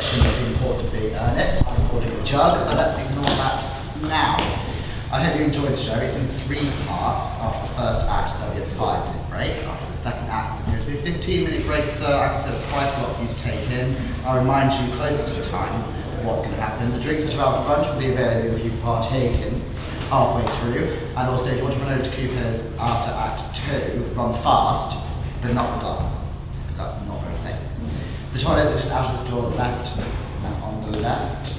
The importance of being earnest, I'm holding a jug, but let's ignore that now. I hope you enjoyed the show. It's in 3 parts. After the first act, there'll be a 5-minute break. After the second act, there's going to be a 15-minute break, so like I said, it's quite a lot for you to take in. I'll remind you closer to the time what's going to happen. The drinks that are out front will be available if you partake in halfway through. And also, if you want to run over to Cooper's after Act 2, run fast, but not the glass, because that's not very safe. The toilets are just out of this door, left, and on the left.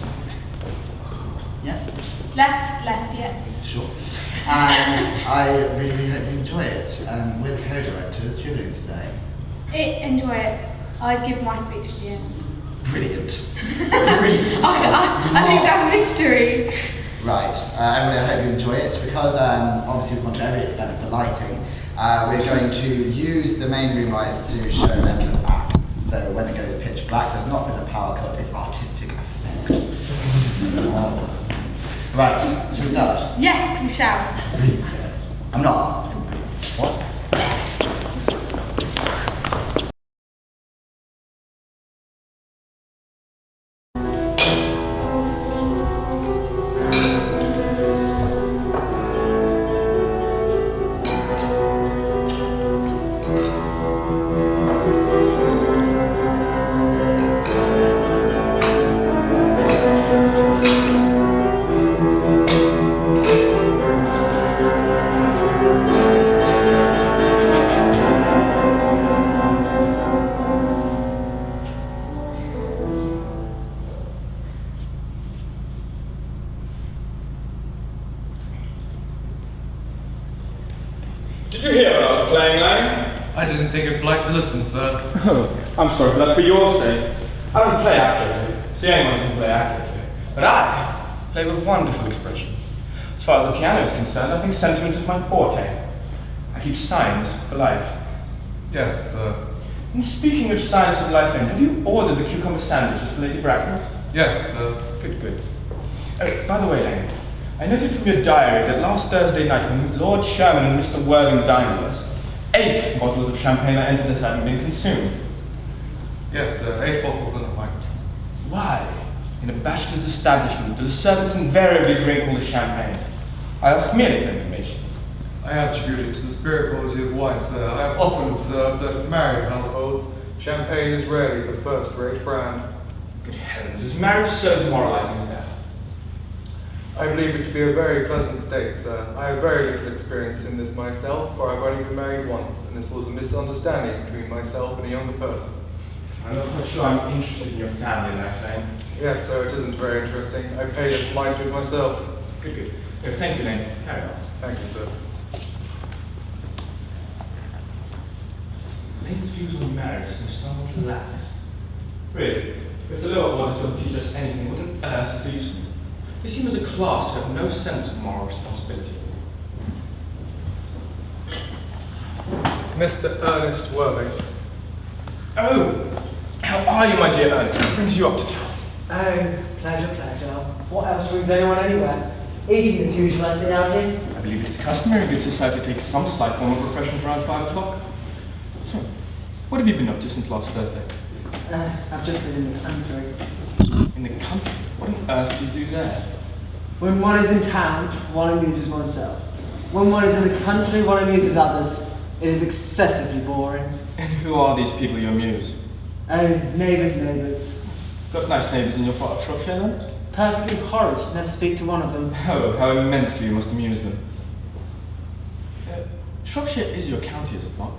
Yeah? Left, yeah. Sure. And I really hope you enjoy it. We're the co-directors. Do you know what to say? Enjoy it. I'd give my speech at the end. Brilliant. Brilliant. I think that mystery. Right. Everybody, I hope you enjoy it because obviously we've gone to every expense for lighting. We're going to use the main room lights to show relevant acts. So when it goes pitch black, there's not been a power cut, it's artistic effect. Right, shall we start? Yes, we shall. Please. I'm not. What? Did you hear what I was playing, Lang? I didn't think I'd like to listen, sir. Oh, I'm sorry for that, for your sake. I don't play accurately. See, anyone can play accurately. But I play with wonderful expression. As far as the piano is concerned, I think sentiment is my forte. I keep signs for life. Yes, sir. And speaking of signs of life, Lang, have you ordered the cucumber sandwiches for Lady Bracknell? Yes, sir. Good. By the way, Lang, I noted from your diary that last Thursday night when Lord Sherman and Mr. Worthing dined with us, 8 bottles of champagne I entered that hadn't been consumed. Yes, sir. 8 bottles and a pint. Why, in a bachelor's establishment, do the servants invariably drink all the champagne? I ask merely for information. I attribute it to the spirit quality of wine, sir. I have often observed that in married households, champagne is rarely the first-rate brand. Good heavens, is marriage so demoralizing as that? I believe it to be a very pleasant state, sir. I have very little experience in this myself, for I've only been married once, and this was a misunderstanding between myself and a younger person. I'm not quite sure I'm interested in your family in that claim. Yes, sir, it isn't very interesting. I paid it to mind to it myself. Good. Oh, thank you, Lane. Carry on. Thank you, sir. Lane's views on marriage seem somewhat lax. Really, if the lower orders don't teach us anything, what on earth is the use of them? They seem as a class to have no sense of moral responsibility. Mr. Earnest Worthing. Oh, how are you, my dear Ernest? What brings you up to town? Oh, pleasure. What else brings anyone anywhere? Eating as usual, I say, Algy. I believe it's customary in good society to take some slight form of refreshment around 5 o'clock. So, what have you been up to since last Thursday? I've just been in the country. In the country? What on earth do you do there? When one is in town, one amuses oneself. When one is in the country, one amuses others. It is excessively boring. And who are these people you amuse? Oh, neighbours. Got nice neighbours in your part of Shropshire, then? Perfectly horrid. Never speak to one of them. Oh, how immensely you must amuse them. Shropshire is your county, is it not?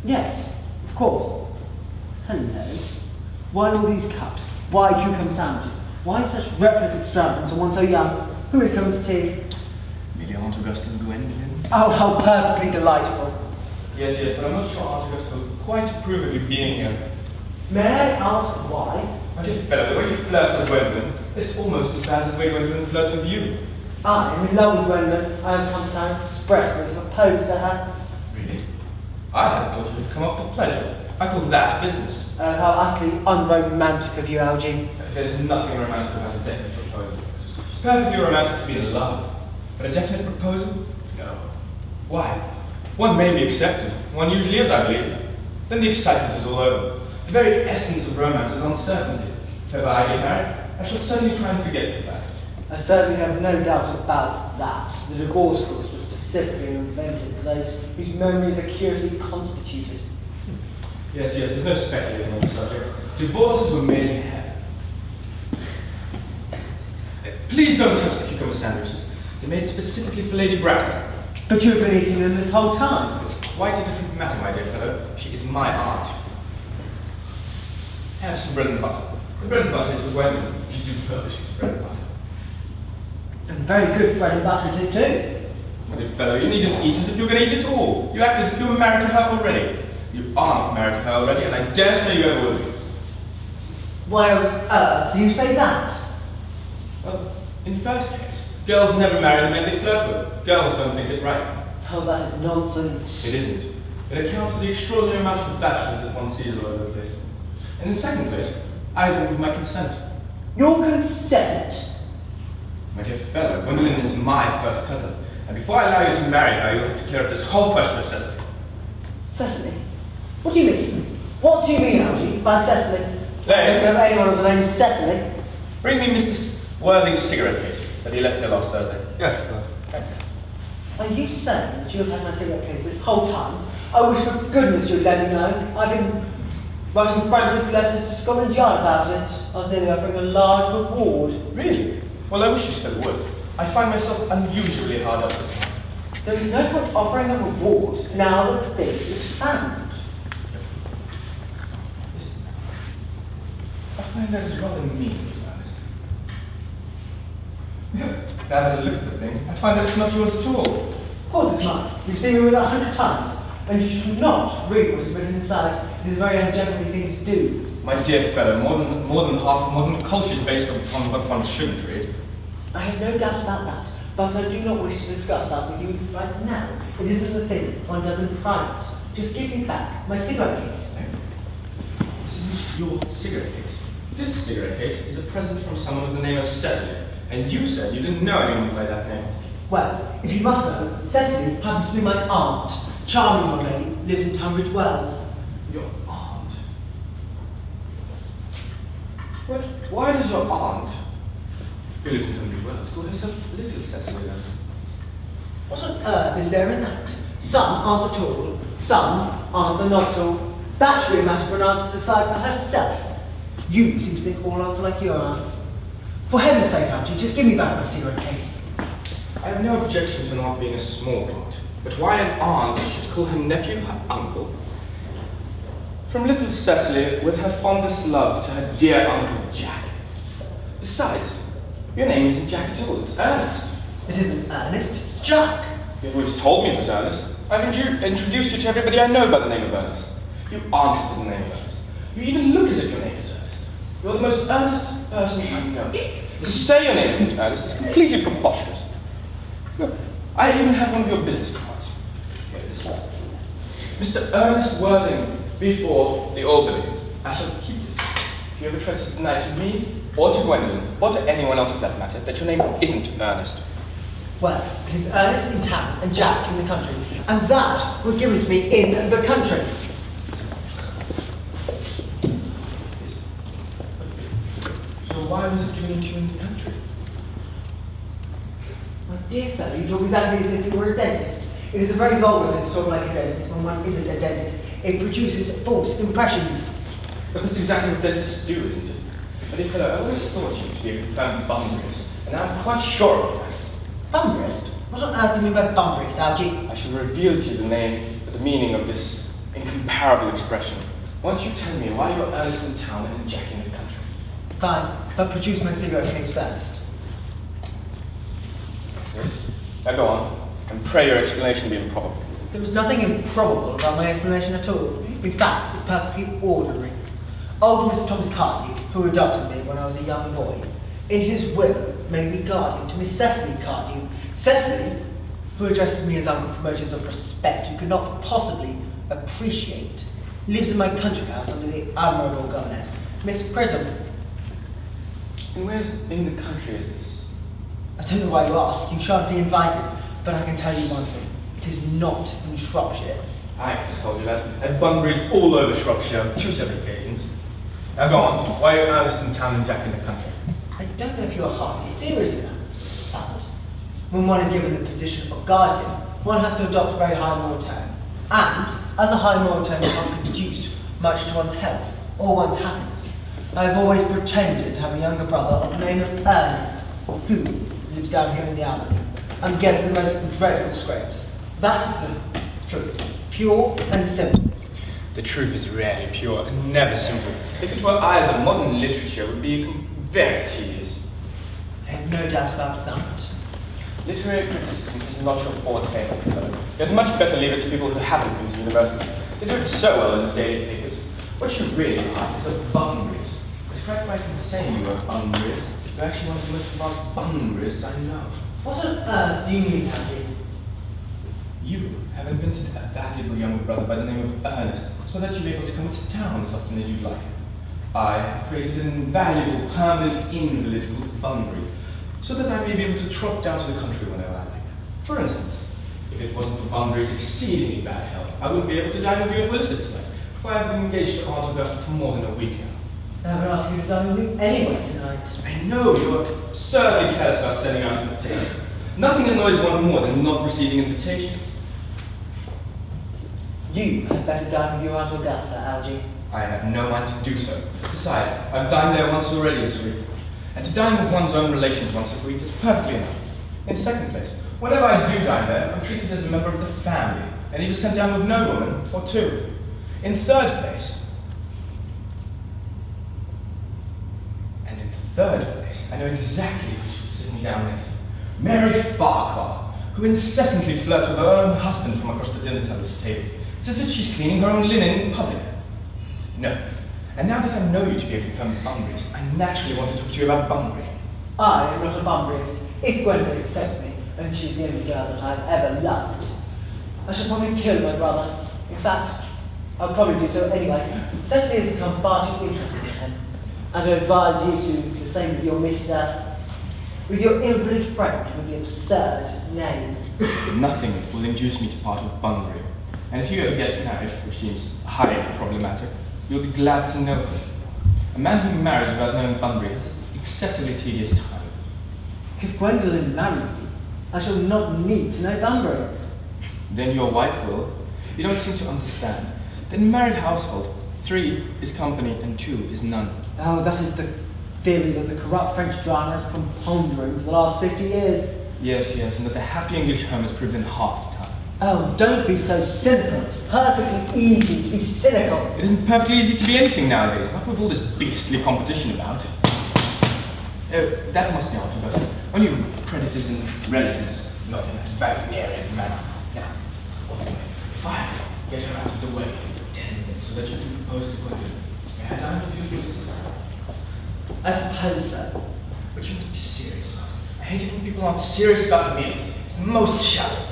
Yes, of course. Hello. Why all these cups? Why cucumber sandwiches? Why such reckless extravagance on one so young? Who is coming to tea? Maybe Aunt Augusta and Gwendolyn? Oh, how perfectly delightful. Yes, but I'm not sure Aunt Augusta will quite approve of you being here. May I ask why? My dear fellow, the way you flirt with Gwendolyn, it's almost as bad as the way Gwendolyn flirts with you. I am in love with Gwendolyn. I have come to town expressly to propose to her. Really? I had thought you had come up for pleasure. I call that business. How utterly unromantic of you, Algy. There's nothing romantic about a definite proposal. It's perfectly romantic to be in love, but a definite proposal? No. Why? One may be accepted. One usually is, I believe. Then the excitement is all over. The very essence of romance is uncertainty. If ever I get married, I shall certainly try and forget the fact. I certainly have no doubt about that. The divorce clause was specifically invented for those whose memories are curiously constituted. Yes, there's no speculating on the subject. Divorces were made in heaven. Please don't touch the cucumber sandwiches. They're made specifically for Lady Bratton. But you've been eating them this whole time. It's quite a different matter, my dear fellow. She is my aunt. Have some bread and butter. The bread and butter is with Wendy. She do furnish his bread and butter. And very good bread and butter it is too. My dear fellow, you needn't eat as if you were going to eat at all. You act as if you were married to her already. You are not married to her already, and I dare say you ever will be. Why on earth do you say that? Well, in the first case, girls never marry the men they flirt with. Girls don't think it right. Oh, that is nonsense. It isn't. It accounts for the extraordinary amount of bachelors that one sees all over the place. In the second place, I do with my consent. Your consent? My dear fellow, Gwendolyn is my first cousin, and before I allow you to marry her, you'll have to clear up this whole question of Cecily. Cecily? What do you mean? What do you mean, Algie, by Cecily? There. I don't know anyone of the name Cecily. Bring me Mr. Worthing's cigarette case that he left here last Thursday. Yes, sir. Thank you. Are you saying that you have had my cigarette case this whole time? I wish for goodness you'd let me know. I've been writing frantic letters to Scotland Yard about it. I was nearly offering a large reward. Really? Well, I wish you still would. I find myself unusually hard up this time. There is no point offering a reward now that the thing is found. I find that is rather mean, to be honest. Now that I look at the thing, I find that it's not yours at all. Of course it's mine. You've seen me with it 100 times. And you should not read what is written inside. It is a very ungentlemanly thing to do. My dear fellow, more than half of modern culture is based upon what one shouldn't read. I have no doubt about that. But I do not wish to discuss that with you right now. It isn't the thing one does in private. Just give me back my cigarette case. This isn't your cigarette case. This cigarette case is a present from someone with the name of Cecily, and you said you didn't know anyone by that name. Well, if you must know, Cecily happens to be my aunt. Charming old lady, lives in Tunbridge Wells. Your aunt? But why does your aunt, who lives in Tunbridge Wells, call herself Little Cecily then? What on earth is there in that? Some aunts are all, some aunts are not all. That should be a matter for an aunt to decide for herself. You seem to think all aunts are like your aunt. For heaven's sake, Auntie, just give me back my cigarette case. I have no objection to an aunt being a small aunt, but why an aunt should call her nephew her uncle? From little Cecily, with her fondest love to her dear Uncle Jack. Besides, your name isn't Jack at all, it's Ernest. It isn't Earnest, it's Jack. You've always told me it was Ernest. I've introduced you to everybody I know by the name of Ernest. You answer to the name of Ernest. You even look as if your name is Ernest. You're the most earnest person I know. To say your name isn't Ernest is completely preposterous. Look, I even have one of your business cards. Here it is. Mr. Ernest Worthing, before the Albany. I shall keep this. If you ever try to deny to me, or to Gwendolyn, or to anyone else for that matter, that your name isn't Ernest. Well, it is Ernest in town and Jack in the country. And that was given to me in the country. So why was it given to you in the country? My dear fellow, you talk exactly as if you were a dentist. It is a very vulgar thing to talk like a dentist when one isn't a dentist. It produces false impressions. But that's exactly what dentists do, isn't it? But if I always thought you to be a confirmed bumbrist, and I'm quite sure of that. Bumbrist? What on earth do you mean by bumbrist, Algie? I shall reveal to you the name, the meaning of this incomparable expression. Once you tell me why you're Ernest in town and Jack in the country. Fine, but produce my cigarette case first. Yes? Now go on, and pray your explanation be improbable. There was nothing improbable about my explanation at all. In fact, it's perfectly ordinary. Old Mr. Thomas Cardew, who adopted me when I was a young boy, in his will made me guardian to Miss Cecily Cardew. Cecily, who addresses me as uncle for motives of respect you could not possibly appreciate, lives in my country house under the admirable governess, Miss Prism. And where's in the country is this? I don't know why you ask. You shan't be invited. But I can tell you one thing. It is not in Shropshire. I just told you that. I've bunburyed all over Shropshire on 2 separate occasions. Now go on. Why are Ernest in town and Jack in the country? I don't know if you're hardly serious enough, but when one is given the position of guardian, one has to adopt a very high moral tone. And, as a high moral tone can't conduce much to one's health or one's happiness, I have always pretended to have a younger brother of the name of Earnest, who lives down here in the alley, and gets the most dreadful scrapes. That is the truth, pure and simple. The truth is rarely pure and never simple. If it were either, modern literature would be very tedious. I have no doubt about that. Literary criticism is not your forte. You'd much better leave it to people who haven't been to university. They do it so well in the daily papers. What you really are is a bunburyist. It's quite right in saying you are a bunburyist. You're actually one of the most advanced bunburyists I know. What on earth do you mean, Andy? You have invented a valuable younger brother by the name of Earnest, so that you're able to come to town as often as you'd like. I have created an invaluable, permanent invalid called Bunbury, so that I may be able to trot down to the country whenever I like. For instance, if it wasn't for Bunbury's exceedingly bad health, I wouldn't be able to dine with you at Willis's tonight, for I have been engaged to Aunt Augusta for more than a week now. I would ask you to dine with me anyway tonight. I know you're absurdly careless about sending out an invitation. Nothing annoys one more than not receiving invitations. You had better dine with your Aunt Augusta, Algy. I have no mind to do so. Besides, I've dined there once already this week. And to dine with one's own relations once a week is perfectly enough. In second place, whenever I do dine there, I'm treated as a member of the family, and either sent down with no woman or two. In third place, I know exactly who should sit me down next. Mary Farquhar, who incessantly flirts with her own husband from across the dinner table. It's as if she's cleaning her own linen in public. No. And now that I know you to be a confirmed Bunburyist, I naturally want to talk to you about Bunbury. I am not a Bunburyist. If Gwendolyn accepts me, and she's the only girl that I've ever loved, I shall probably kill my brother. In fact, I'll probably do so anyway. Cecily has become far too interested in him. And I advise you to do the same with with your invalid friend with the absurd name. Nothing will induce me to part with Bunbury. And if you ever get married, which seems highly problematic, you'll be glad to know him. A man who marries without knowing Bunbury has an excessively tedious time. If Gwendolyn marries me, I shall not need to know Bunbury. Then your wife will. You don't seem to understand. In a married household, 3 is company and 2 is none. Oh, that is the theory that the corrupt French drama has been pondering for the last 50 years. Yes, and that the happy English home is proved in half the time. Oh, don't be so cynical. It's perfectly easy to be cynical. It isn't perfectly easy to be anything nowadays, not with all this beastly competition about. Oh, that must be answered, but only predators and relatives, not in that Wagnerian manner. Now, fire, get her out of the way for 10 minutes so that you can propose to Gwendolyn. May I dine with you, Ulysses? I suppose so. But you must be serious. I hate it when people aren't serious about meals. It's most shallow.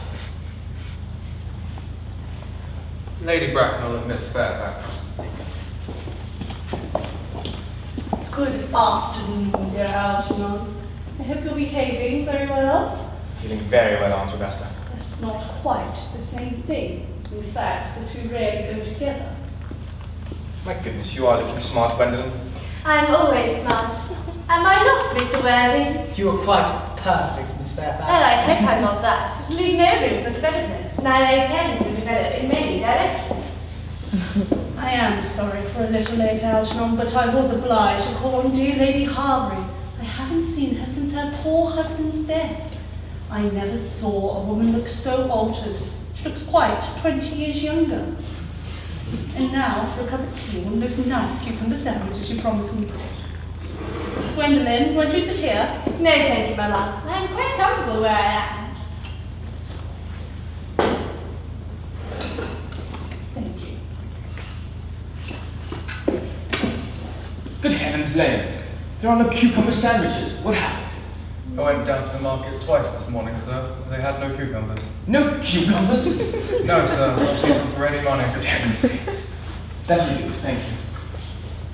Lady Bracknell and Miss Fairfax. Good afternoon, dear Algernon. I hope you're behaving very well. Feeling very well, Aunt Augusta. That's not quite the same thing. In fact, the two rarely go together. My goodness, you are looking smart, Gwendolyn. I'm always smart. Am I not, Mr. Worthing? You are quite perfect, Miss Fairfax. Oh, I hope I'm not that. Leave no room for development, and I intend to develop in many directions. I am sorry for a little late, Algernon, but I was obliged to call on dear Lady Harbury. I haven't seen her since her poor husband's death. I never saw a woman look so altered. She looks quite 20 years younger. And now for a cup of tea and those nice cucumber sandwiches you promised me. Gwendolyn, won't you sit here? No, thank you, Mamma. I'm quite comfortable where I am. Thank you. Good heavens, Lane. There are no cucumber sandwiches. What happened? I went down to the market twice this morning, sir. They had no cucumbers. No cucumbers? No, sir. Not even for any money. Good heavens. That will do, thank you.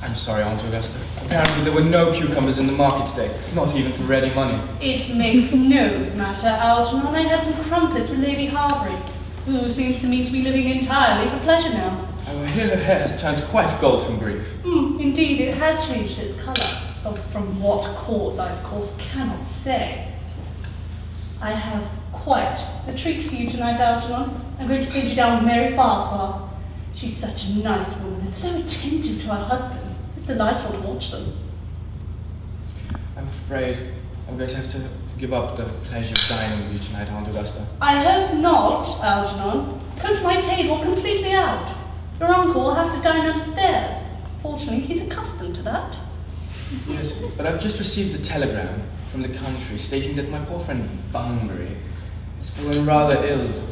I'm sorry, Aunt Augusta. Apparently there were no cucumbers in the market today, not even for ready money. It makes no matter, Algernon. I had some crumpets with Lady Harbury, who seems to me to be living entirely for pleasure now. I hear her hair has turned quite gold from grief. Indeed, it has changed its colour, though from what cause I of course cannot say. I have quite a treat for you tonight, Algernon. I'm going to send you down with Mary Farquhar. She's such a nice woman and so attentive to her husband. It's delightful to watch them. I'm afraid I'm going to have to give up the pleasure of dining with you tonight, Aunt Augusta. I hope not, Algernon. Put my table completely out. Your uncle will have to dine upstairs. Fortunately, he's accustomed to that. Yes, but I've just received a telegram from the country stating that my poor friend Bunbury has fallen rather ill.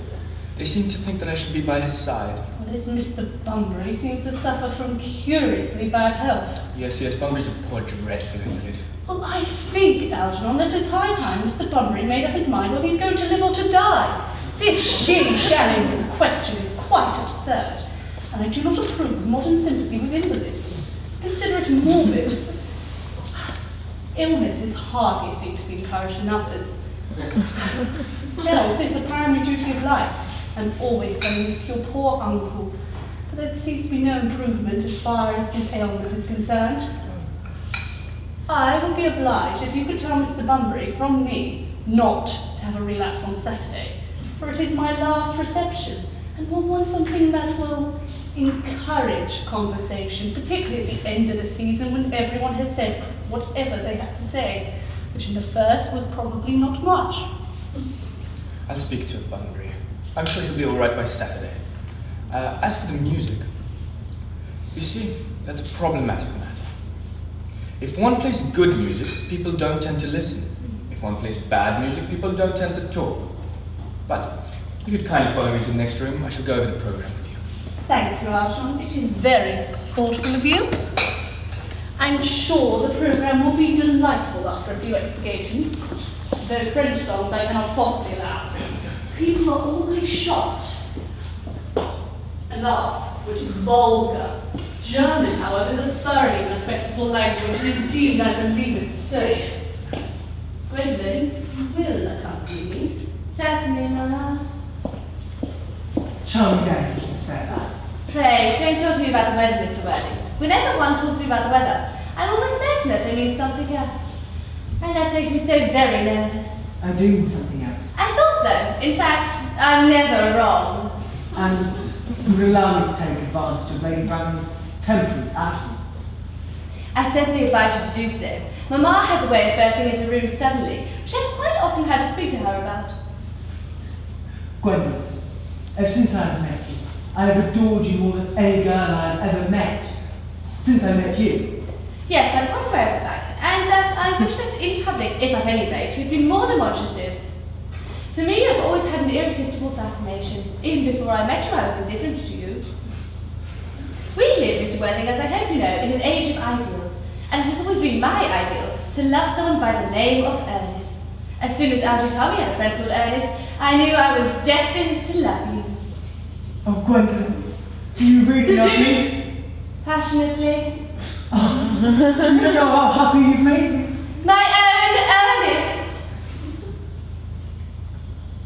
They seem to think that I should be by his side. Well, this Mr. Bunbury seems to suffer from curiously bad health. Yes, Bunbury's a poor dreadful invalid. Well, I think, Algernon, that it's high time Mr. Bunbury made up his mind whether he's going to live or to die. This shilly-shallying question is quite absurd, and I do not approve of modern sympathy with invalids. Consider it morbid. Illness is hardly a thing to be encouraged in others. Health is the primary duty of life, and always going to your poor uncle. But there seems to be no improvement as far as his ailment is concerned. I would be obliged if you could tell Mr. Bunbury from me not to have a relapse on Saturday, for it is my last reception, and we'll want something that will encourage conversation, particularly at the end of the season when everyone has said whatever they had to say, which in the first was probably not much. I'll speak to Bunbury. I'm sure he'll be all right by Saturday. As for the music, you see, that's a problematic matter. If one plays good music, people don't tend to listen. If one plays bad music, people don't tend to talk. But if you could kindly follow me to the next room, I shall go over the program with you. Thank you, Algernon. It is very thoughtful of you. I'm sure the program will be delightful after a few explications. Though French songs I cannot possibly allow. People are always shocked and laugh, which is vulgar. German, however, is a thoroughly respectable language, and indeed I believe it's so. Gwendolyn, you will accompany me. Certainly, Mama. Charming day, Miss Fairfax. Pray, don't talk to me about the weather, Mr. Worthing. Whenever one talks to me about the weather, I'm almost certain that they mean something else. And that makes me so very nervous. I do mean something else. I thought so. In fact, I'm never wrong. And you will allow me to take advantage of Lady Brandon's temporary absence. I certainly advise you to do so. Mamma has a way of bursting into rooms suddenly, which I've quite often had to speak to her about. Gwendolyn, ever since I have met you, I have adored you more than any girl I have ever met. Since I met you. Yes, I'm quite aware of the fact, and that I wish that in public, if at any rate, you'd be more demonstrative. For me, I've always had an irresistible fascination. Even before I met you, I was indifferent to you. We live, Mr. Worthing, as I hope you know, in an age of ideals, and it has always been my ideal to love someone by the name of Earnest. As soon as Algie told me I had a friend called Earnest, I knew I was destined to love you. Oh, Gwendolyn, do you really love me? Passionately. Oh, you don't know how happy you've made me. My own Earnest!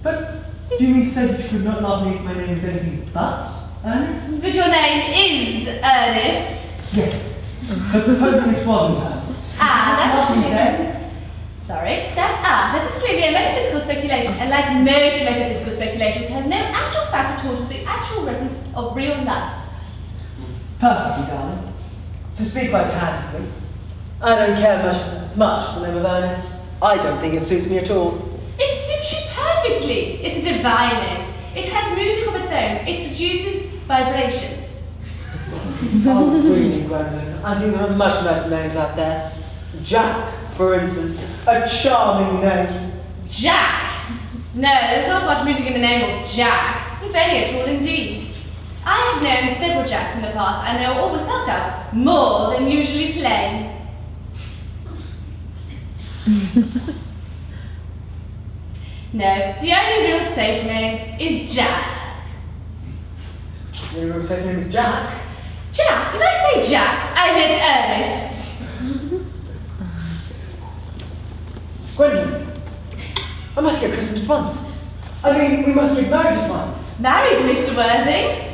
But do you mean to say that you could not love me if my name is anything but Ernest? But your name is Earnest. Yes, but supposing it wasn't Ernest. That's Love me clear. then? Sorry, that is clearly a metaphysical speculation, and like most metaphysical speculations, has no actual fact at all to the actual reference of real life. Perfectly, darling. To speak quite candidly, I don't care much for the name of Ernest. I don't think it suits me at all. It suits you perfectly. It's a divine name. It has music of its own. It produces vibrations. Oh, really, Gwendolyn. I think there are much nicer names out there. Jack, for instance. A charming name. Jack? No, there's not much music in the name of Jack. If any at all, indeed. I have known several Jacks in the past, and they were all without doubt more than usually plain. No, the only real safe name is Jack. The real safe name is Jack. Jack? Did I say Jack? I meant Ernest. Gwendolyn, I must get christened at once. I mean, we must get married at once. Married, Mr. Worthing?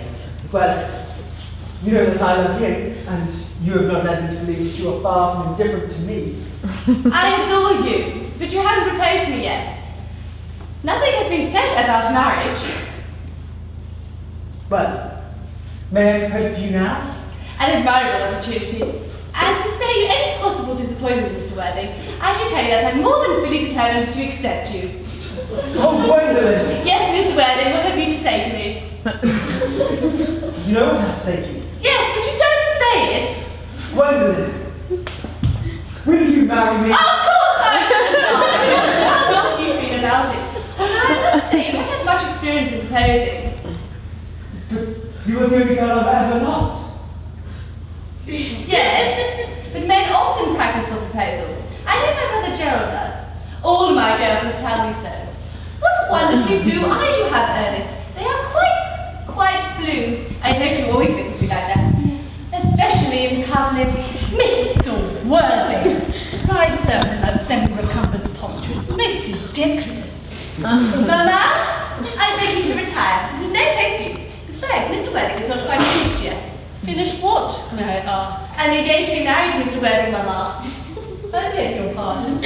Well, You know that I love you, and you have not led me to believe that you are far from indifferent to me. I adore you, but you haven't proposed to me yet. Nothing has been said about marriage. Well, may I propose to you now? An admirable opportunity. And to spare you any possible disappointment, Mr. Worthing, I should tell you that I'm more than fully determined to accept you. Oh, Gwendolyn! Yes, Mr. Worthing, what have you to say to me? You know what I have to say to you? Yes, but you don't say it. Gwendolyn! Will you marry me? Of course I will! How long you've been about it. Well, I must say, you haven't had much experience in proposing. But you are the only girl I've ever loved. Yes, but men often practice for proposal. I know my brother Gerald does. All my girlfriends tell me so. What wonderfully blue eyes you have, Ernest. They are quite blue. I hope you always think of me like that. Especially in company with Mr. Worthing, I serve in that semi-recumbent posture. It's most ridiculous. Mamma, I beg you to retire. This is no place for you. Besides, Mr. Worthing is not quite finished yet. Finish what, may I ask? I'm engaged to be married to Mr. Worthing, Mamma. I beg your pardon.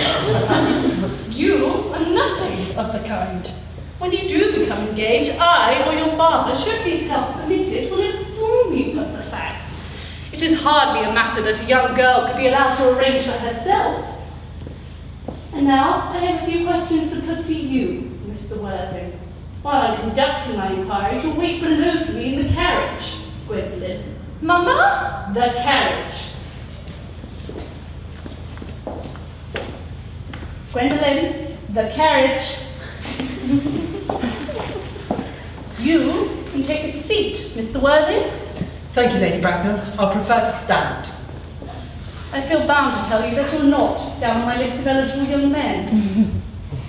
You are nothing of the kind. When you do become engaged, I or your father, should his health permit it, will inform you of the fact. It is hardly a matter that a young girl could be allowed to arrange for herself. And now, I have a few questions to put to you, Mr. Worthing. While I'm conducting my inquiries, you'll wait below for me in the carriage, Gwendolyn. Mamma? The carriage. Gwendolyn, the carriage. You can take a seat, Mr. Worthing. Thank you, Lady Bracknell. I'll prefer to stand. I feel bound to tell you that you're not down on my list of eligible young men.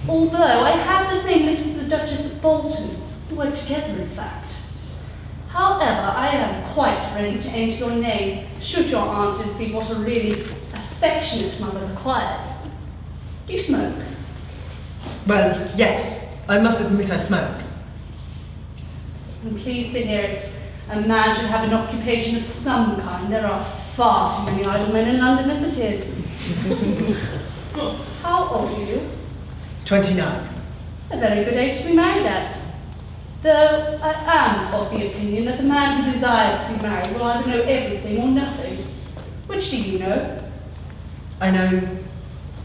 Although I have the same list as the Duchess of Bolton. We work together, in fact. However, I am quite ready to enter your name, should your answers be what a really affectionate mother requires. Do you smoke? Well, yes. I must admit I smoke. I'm pleased to hear it. A man should have an occupation of some kind. There are far too many idle men in London as it is. How old are you? 29. A very good age to be married at. Though I am of the opinion that a man who desires to be married will either know everything or nothing. Which do you know? I know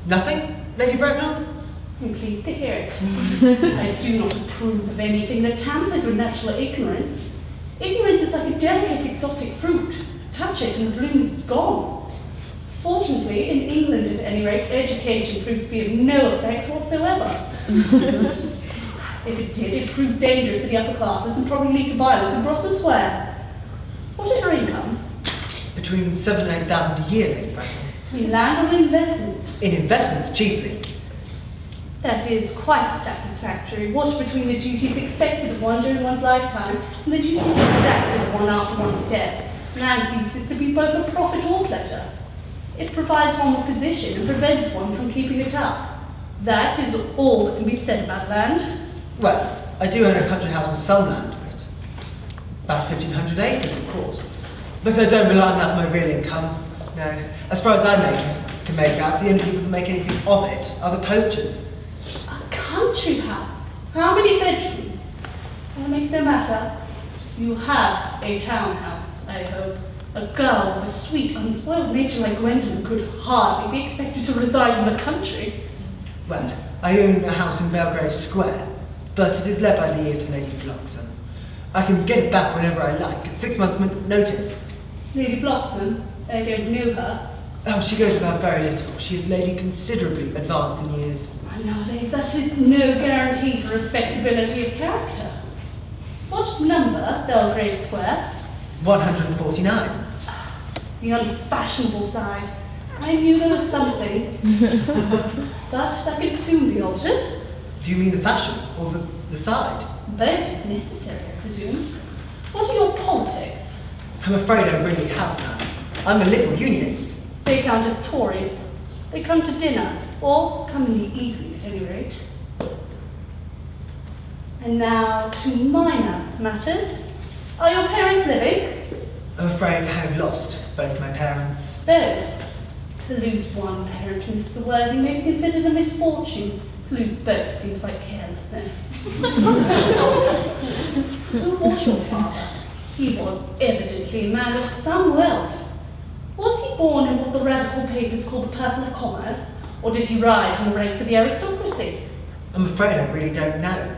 nothing, Lady Bracknell? I'm pleased to hear it. I do not approve of anything that tampers with natural ignorance. Ignorance is like a delicate exotic fruit. Touch it and the bloom is gone. Fortunately, in England at any rate, education proves to be of no effect whatsoever. If it did, it proved dangerous to the upper classes and probably lead to violence and brought the swear. What is your income? Between 7,000 and 8,000 a year, Lady Bracknell. In land or in investment? In investments, chiefly. That is quite satisfactory. What between the duties expected of one during one's lifetime and the duties exacted of one after one's death, land ceases to be both a profit or pleasure. It provides one with position and prevents one from keeping it up. That is all that can be said about land. Well, I do own a country house with some land to it. About 1,500 acres, of course. But I don't rely on that for my real income. No. As far as I can make out, the only people that make anything of it are the poachers. A country house? How many bedrooms? That makes no matter. You have a townhouse, I hope. A girl with a sweet, unspoiled nature like Gwendolyn could hardly be expected to reside in the country. Well, I own a house in Belgrave Square, but it is let by the year to Lady Bloxham. I can get it back whenever I like, at 6 months' notice. Lady Bloxham? I don't know her. Oh, she goes about very little. She is a lady considerably advanced in years. Nowadays, that is no guarantee for respectability of character. What number, Belgrave Square? 149. The unfashionable side. I knew there was something. But that could soon be altered. Do you mean the fashion or the side? Both if necessary, I presume. What are your politics? I'm afraid I really have none. I'm a Liberal Unionist. They count as Tories. They come to dinner, or come in the evening at any rate. And now to minor matters. Are your parents living? I'm afraid I have lost both my parents. Both. To lose one parent, Mr. Worthy, may be considered a misfortune. To lose both seems like carelessness. Who was your father? He was evidently a man of some wealth. Was he born in what the radical papers call the purple of commerce, or did he rise from the ranks of the aristocracy? I'm afraid I really don't know.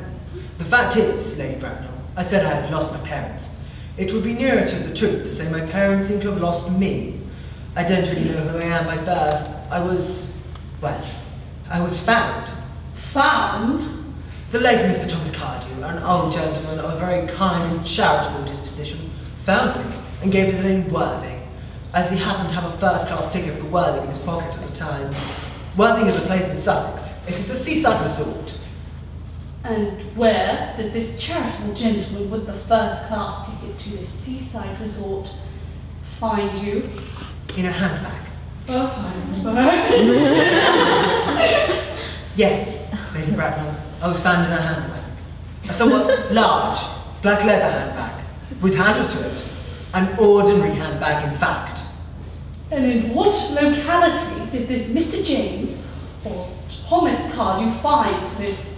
The fact is, Lady Bracknell, I said I had lost my parents. It would be nearer to the truth to say my parents seem to have lost me. I don't really know who I am by birth. I was found. Found? The late Mr. Thomas Cardew, an old gentleman of a very kind and charitable disposition, found me and gave us the name Worthing, as he happened to have a first-class ticket for Worthing in his pocket at the time. Worthing is a place in Sussex. It is a seaside resort. And where did this charitable gentleman with the first-class ticket to this seaside resort find you? In a handbag. A handbag? Yes, Lady Bracknell, I was found in a handbag. A somewhat large, black leather handbag, with handles to it. An ordinary handbag, in fact. And in what locality did this Mr. James or Thomas Cardew find this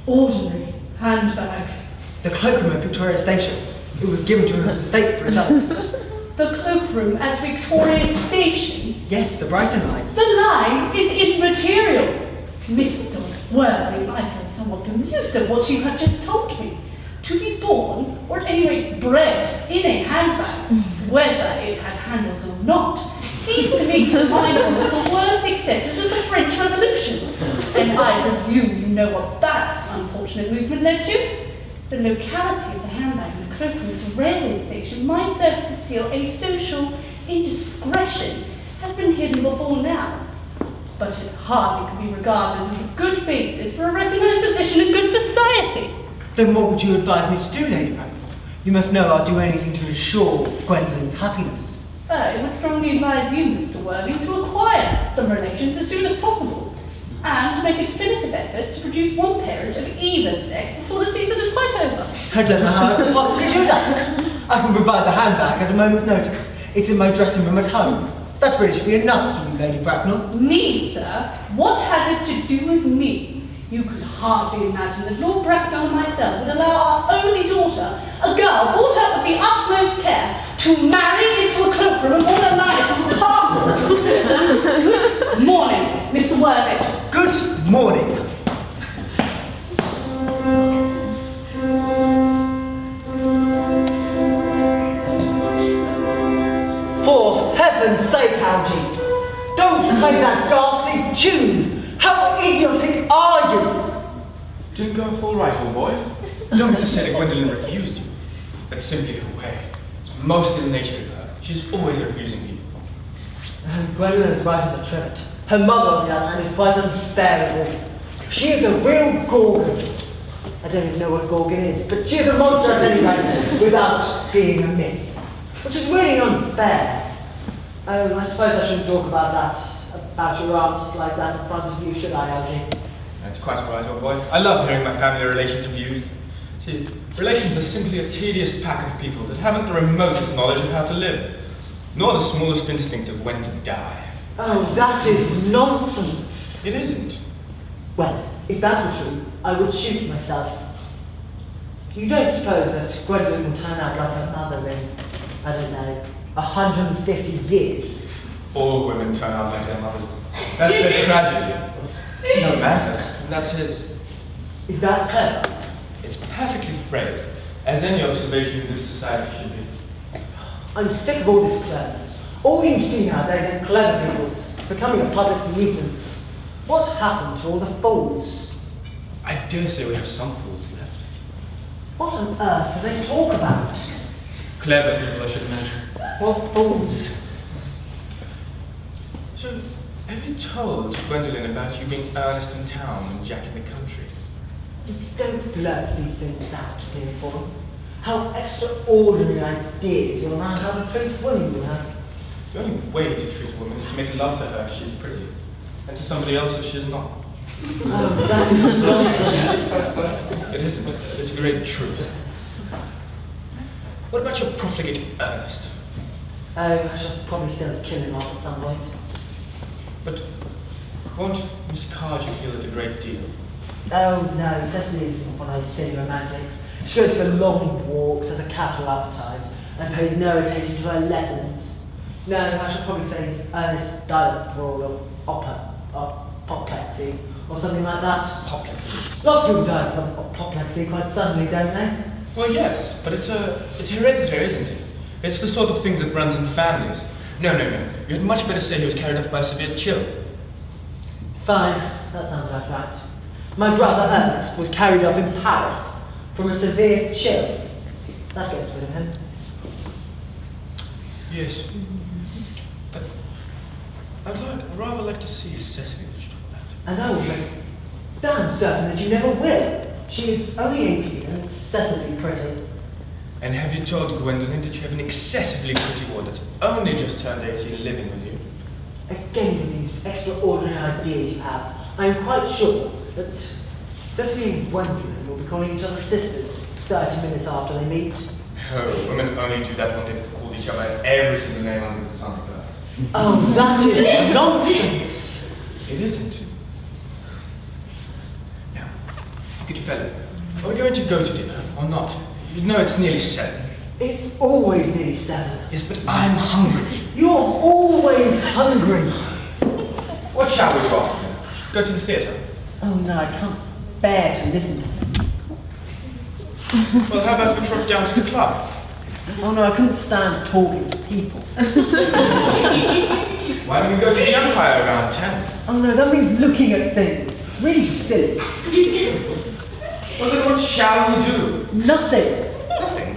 ordinary handbag? The cloakroom at Victoria Station. It was given to him as a mistake for his own. The cloakroom at Victoria Station? Yes, the Brighton line. The line is immaterial. Mr. Worthy, I feel somewhat bemused at what you have just told me. To be born, or at any rate bred, in a handbag, whether it had handles or not, seems to me to remind one of the worst excesses of the French Revolution. And I presume you know what that unfortunate movement led to? The locality of the handbag and the cloakroom at the railway station might serve to conceal a social indiscretion has been hidden before now. But it hardly can be regarded as a good basis for a recognised position in good society. Then what would you advise me to do, Lady Bracknell? You must know I'll do anything to ensure Gwendolyn's happiness. I would strongly advise you, Mr. Worthing, to acquire some relations as soon as possible, and to make a definitive effort to produce one parent of either sex before the season is quite over. I don't know how I could possibly do that. I can provide the handbag at a moment's notice. It's in my dressing room at home. That really should be enough for you, Lady Bracknell. Me, sir? What has it to do with me? You can hardly imagine that Lord Bracknell and myself would allow our only daughter, a girl brought up with the utmost care, to marry into a cloakroom and born alive to a parcel. Good morning, Mr. Worthing. Good morning. For heaven's sake, Algie, don't play that ghastly tune! How idiotic are you? Didn't go off all right, old boy. You don't mean to say that Gwendolyn refused you. That's simply her way. It's most in the nature of her. She's always refusing people. Gwendolyn is right as a trivet. Her mother, on the other hand, is quite unbearable. She is a real gorgon. I don't even know what gorgon is, but she is a monster at any rate, without being a myth. Which is really unfair. Oh, I suppose I shouldn't talk about that, about your aunt like that in front of you, should I, Algie? That's quite all right, old boy. I love hearing my family relations abused. See, relations are simply a tedious pack of people that haven't the remotest knowledge of how to live, nor the smallest instinct of when to die. Oh, that is nonsense. It isn't. Well, if that were true, I would shoot myself. You don't suppose that Gwendolyn will turn out like her mother in, I don't know, 150 years? All women turn out like their mothers. That's their tragedy. No madness, and that's his. Is that clever? It's perfectly phrased, as any observation in this society should be. I'm sick of all this cleverness. All you see nowadays are clever people becoming a public nuisance. What happened to all the fools? I dare say we have some fools left. What on earth do they talk about? Clever people, I should imagine. What fools? So, have you told Gwendolyn about you being Earnest in town and Jack in the country? Don't blurt these things out, dear boy. How extraordinary ideas you around how to treat women you have. The only way to treat a woman is to make love to her if she's pretty, and to somebody else if she's not. Oh, that is nonsense. It isn't. It's a great truth. What about your profligate Earnest? Oh, I shall probably still kill him off at some point. But won't Miss Cardew feel it a great deal? Oh no, Cecily isn't one of those silly romantics. She goes for long walks, has a capital appetite, and pays no attention to her lessons. No, I shall probably say Earnest died of broad of apoplexy, or something like that. Apoplexy? Lots of people die from apoplexy quite suddenly, don't they? Well, yes, but it's hereditary, isn't it? It's the sort of thing that runs in families. No. You had much better say he was carried off by a severe chill. Fine, that sounds about right. My brother Earnest was carried off in Paris from a severe chill. That gets rid of him. Yes. But I'd rather like to see Cecily. And I will be damn certain that you never will. She is only 18 and excessively pretty. And have you told Gwendolyn that you have an excessively pretty ward that's only just turned 18 living with you? Again with these extraordinary ideas you have, I am quite sure that Cecily and Gwendolyn will be calling each other sisters 30 minutes after they meet. Oh, women only do that when they've called each other every single name under the sun. Oh, that is nonsense! It isn't. Now, good fellow, are we going to go to dinner or not? You know it's nearly 7. It's always nearly 7. Yes, but I'm hungry. You're always hungry. What shall we do after dinner? Go to the theatre? Oh no, I can't bear to listen to things. Well, how about we trot down to the club? Oh no, I couldn't stand talking to people. Why don't we go to the Empire around 10? Oh no, that means looking at things. It's really silly. Well, then what shall we do? Nothing. Nothing?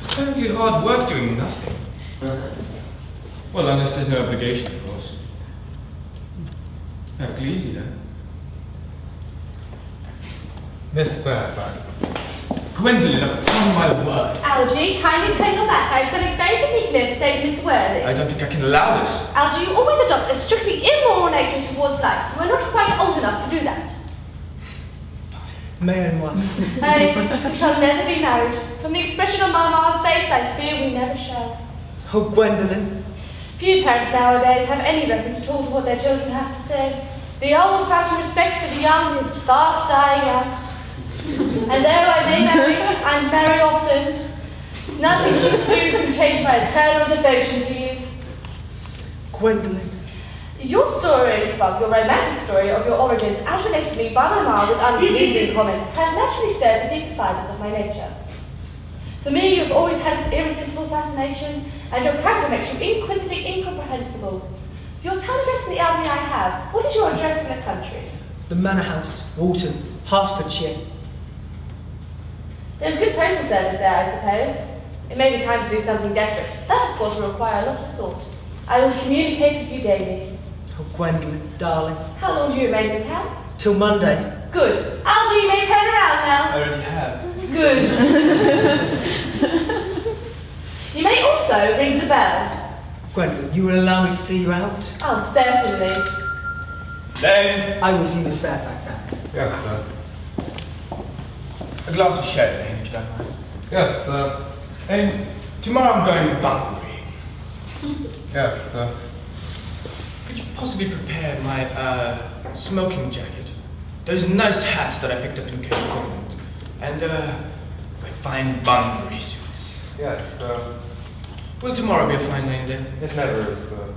It's terribly hard work doing nothing. Well, unless there's no obligation, of course. Perfectly easy, then. Miss Fairfax. Gwendolyn, upon my word. Algy, kindly take your back. I have something very particular to say to Mr. Worthy. I don't think I can allow this. Algy, you always adopt a strictly immoral nature towards life. You are not quite old enough to do that. May and one. We shall never be married. From the expression on Mamma's face, I fear we never shall. Oh, Gwendolyn. Few parents nowadays have any reference at all to what their children have to say. The old-fashioned respect for the young is fast dying out. And though I may marry, and marry often, nothing she can do can change my eternal devotion to you. Gwendolyn. Your story, well, your romantic story of your origins, as related to me by my ma with unpleasing comments, has naturally stirred the deeper fibres of my nature. For me, you have always had this irresistible fascination, and your character makes you inquisitively incomprehensible. Your town address in the album I have, what is your address in the country? The Manor House, Walton, Hertfordshire. There's good postal service there, I suppose. It may be time to do something desperate. That, of course, will require a lot of thought. I will communicate with you daily. Oh, Gwendolyn, darling. How long do you remain in town? Till Monday. Good. Algy, you may turn around now. I already have. Good. You may also ring the bell. Gwendolyn, you will allow me to see you out? Oh, certainly. Then, I will see Miss Fairfax out. Yes, sir. a glass of sherry, if you don't mind. Yes, sir. And tomorrow I'm going Bunbury. Yes, sir. Could you possibly prepare my smoking jacket? Those nice hats that I picked up in Cape Town. And my fine Bunbury suits. Yes, sir. Will tomorrow be a fine rain day? It never is, sir.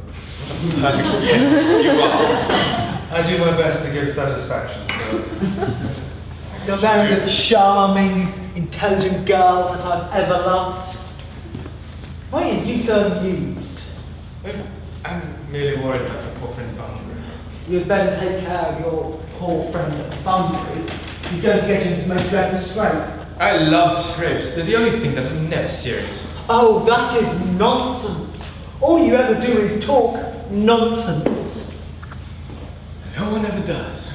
Perfect. Yes, you are. I do my best to give satisfaction, sir. You're very a charming, intelligent girl that I've ever loved. Why are you so amused? I'm merely worried about my poor friend Bunbury. You'd better take care of your poor friend Bunbury. He's going to get into the most dreadful scrape. I love scrapes. They're the only thing that are never serious. Oh, that is nonsense. All you ever do is talk nonsense. No one ever does.